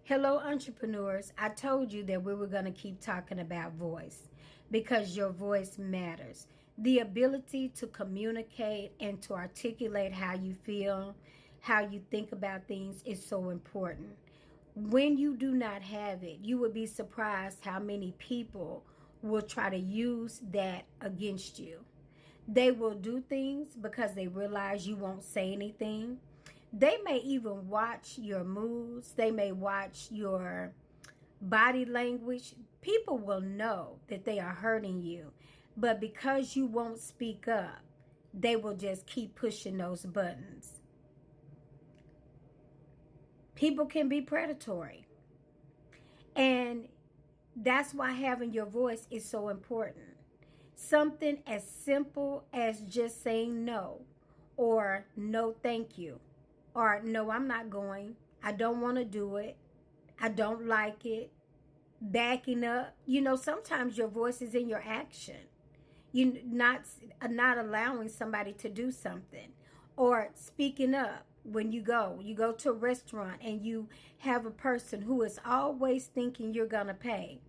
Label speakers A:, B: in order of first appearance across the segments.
A: Hello, entrepreneurs. I told you that we were going to keep talking about voice because your voice matters. The ability to communicate and to articulate how you feel, how you think about things is so important. When you do not have it, you would be surprised how many people will try to use that against you. They will do things because they realize you won't say anything. They may even watch your moves. They may watch your body language. People will know that they are hurting you. But because you won't speak up, they will just keep pushing those buttons. People can be predatory. And that's why having your voice is so important. Something as simple as just saying no, or no thank you, or no, I'm not going, I don't want to do it, I don't like it, backing up. Sometimes your voice is in your action. You not allowing somebody to do something, or speaking up. When you go to a restaurant and you have a person who is always thinking you're gonna pay.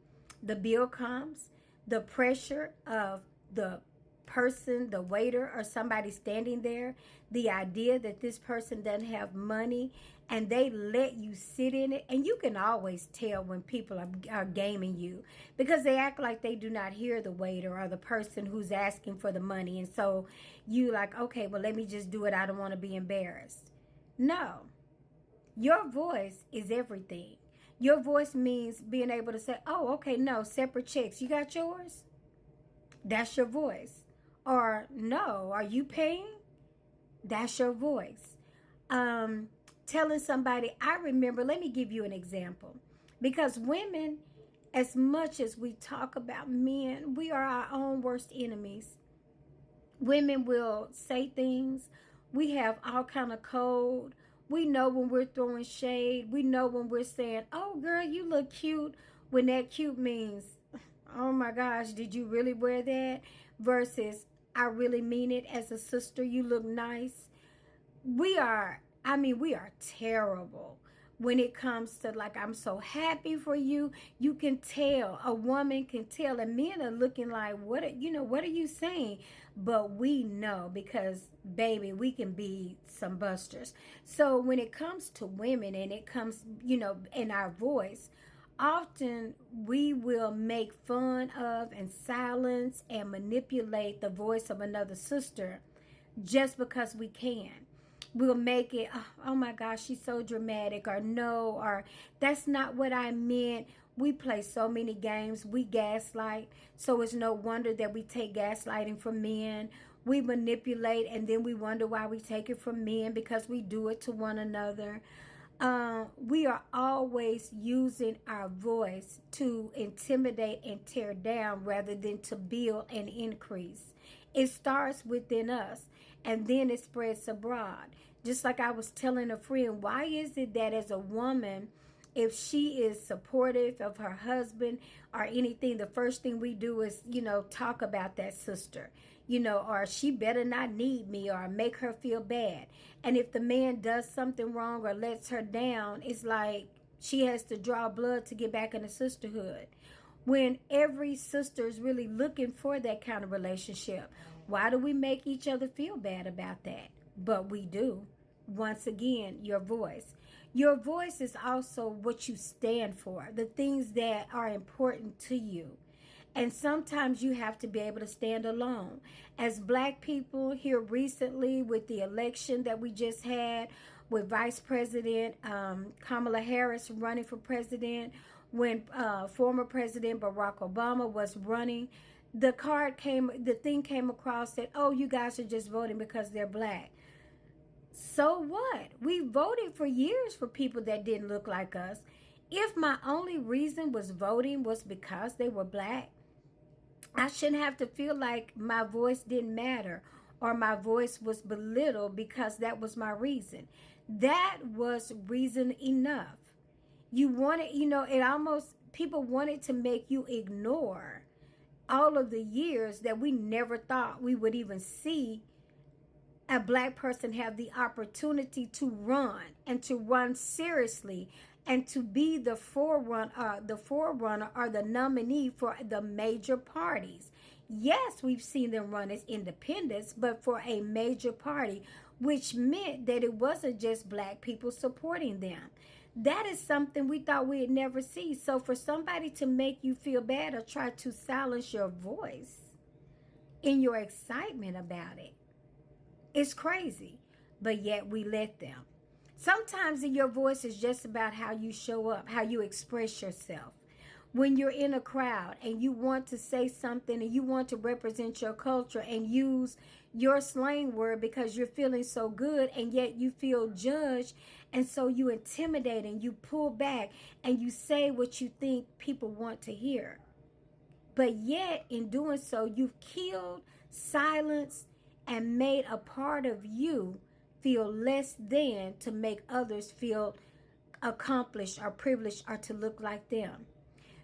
A: The bill comes, the pressure of the person, the waiter, or somebody standing there, the idea that this person doesn't have money, and they let you sit in it. And you can always tell when people are gaming you, because they act like they do not hear the waiter or the person who's asking for the money. And so you like, okay, well, let me just do it. I don't want to be embarrassed. No, your voice is everything. Your voice means being able to say, oh, okay, no, separate checks. You got yours? That's your voice. Or no, are you paying? That's your voice. Telling somebody, I remember, let me give you an example. Because women, as much as we talk about men, we are our own worst enemies. Women will say things. We have all kind of code. We know when we're throwing shade. We know when we're saying, oh, girl, you look cute. When that cute means, oh my gosh, did you really wear that? Versus, I really mean it as a sister. You look nice. We are terrible when it comes to, like, I'm so happy for you. You can tell, a woman can tell, and men are looking like, what are you saying? But we know, because baby, we can be some busters. So when it comes to women, and it comes, in our voice, often we will make fun of and silence and manipulate the voice of another sister just because we can. We'll make it, oh my gosh, she's so dramatic, or no, or that's not what I meant. We play so many games. We gaslight. So it's no wonder that we take gaslighting from men. We manipulate, and then we wonder why we take it from men, because we do it to one another. We are always using our voice to intimidate and tear down rather than to build and increase. It starts within us, and then it spreads abroad. Just like I was telling a friend, why is it that as a woman, if she is supportive of her husband or anything, the first thing we do is, talk about that sister, or she better not need me, or make her feel bad. And if the man does something wrong or lets her down, it's like she has to draw blood to get back in the sisterhood. When every sister is really looking for that kind of relationship, why do we make each other feel bad about that? But we do. Once again, your voice. Your voice is also what you stand for, the things that are important to you. And sometimes you have to be able to stand alone. As Black people here recently, with the election that we just had, with Vice President Kamala Harris running for president, when former President Barack Obama was running, the thing came across that, oh, you guys are just voting because they're Black. So what? We voted for years for people that didn't look like us. If my only reason was voting was because they were Black, I shouldn't have to feel like my voice didn't matter, or my voice was belittled because that was my reason. That was reason enough. You wanted, it almost, people wanted to make you ignore all of the years that we never thought we would even see a black person have the opportunity to run and to run seriously and to be the forerunner or the nominee for the major parties. Yes, we've seen them run as independents, but for a major party, which meant that it wasn't just black people supporting them. That is something we thought we'd never see. So for somebody to make you feel bad or try to silence your voice in your excitement about it, it's crazy, but yet we let them. Sometimes your voice is just about how you show up, how you express yourself. When you're in a crowd and you want to say something and you want to represent your culture and use your slang word because you're feeling so good and yet you feel judged, and so you intimidate and you pull back and you say what you think people want to hear. But yet, in doing so, you've killed, silenced, and made a part of you feel less than to make others feel accomplished or privileged or to look like them.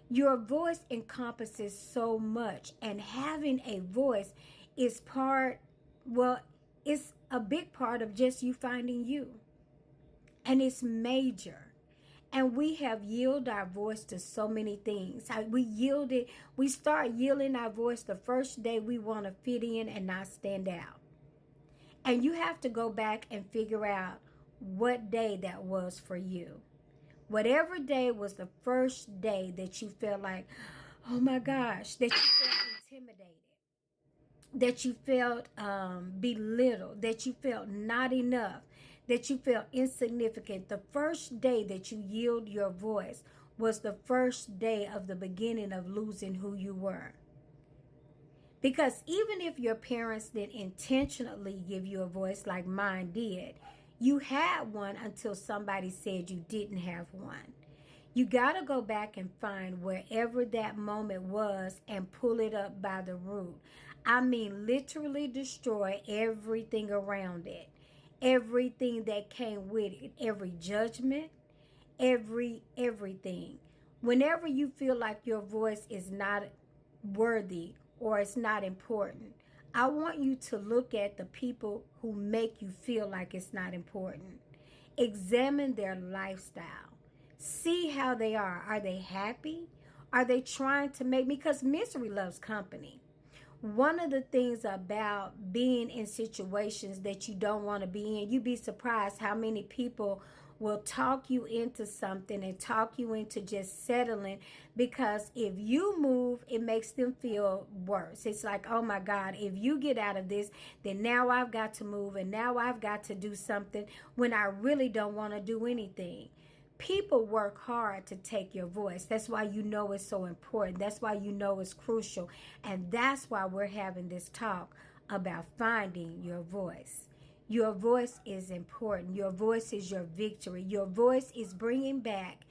A: Your voice encompasses so much, and having a voice is well, it's a big part of just you finding you. And it's major. And we have yielded our voice to so many things. We start yielding our voice the first day we want to fit in and not stand out. And you have to go back and figure out what day that was for you. Whatever day was the first day that you felt like, oh my gosh, that you felt intimidated, that you felt belittled, that you felt not enough, that you felt insignificant. The first day that you yield your voice was the first day of the beginning of losing who you were. Because even if your parents didn't intentionally give you a voice like mine did, you had one until somebody said you didn't have one. You got to go back and find wherever that moment was and pull it up by the root. I mean, literally destroy everything around it, everything that came with it, every judgment, everything. Whenever you feel like your voice is not worthy or it's not important, I want you to look at the people who make you feel like it's not important. Examine their lifestyle. See how they are. Are they happy? Are they trying to make, because misery loves company. One of the things about being in situations that you don't want to be in, you'd be surprised how many people will talk you into something and talk you into just settling, because if you move, it makes them feel worse. It's like, oh my God, if you get out of this, then now I've got to move and now I've got to do something when I really don't want to do anything. People work hard to take your voice. That's why you know it's so important. That's why you know it's crucial. And that's why we're having this talk about finding your voice. Your voice is important. Your voice is your victory. Your voice is bringing back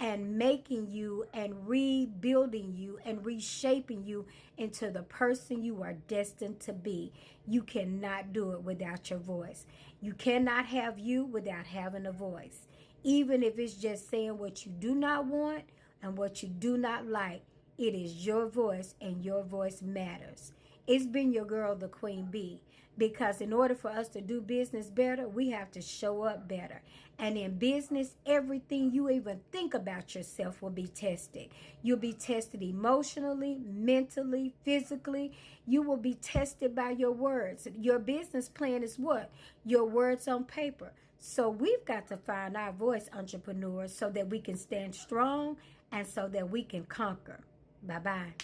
A: and making you and rebuilding you and reshaping you into the person you are destined to be. You cannot do it without your voice. You cannot have you without having a voice. Even if it's just saying what you do not want and what you do not like, it is your voice and your voice matters. It's been your girl, the Queen Bee, because in order for us to do business better, we have to show up better. And in business, everything you even think about yourself will be tested. You'll be tested emotionally, mentally, physically. You will be tested by your words. Your business plan is what? Your words on paper. So we've got to find our voice, entrepreneurs, so that we can stand strong and so that we can conquer. Bye-bye.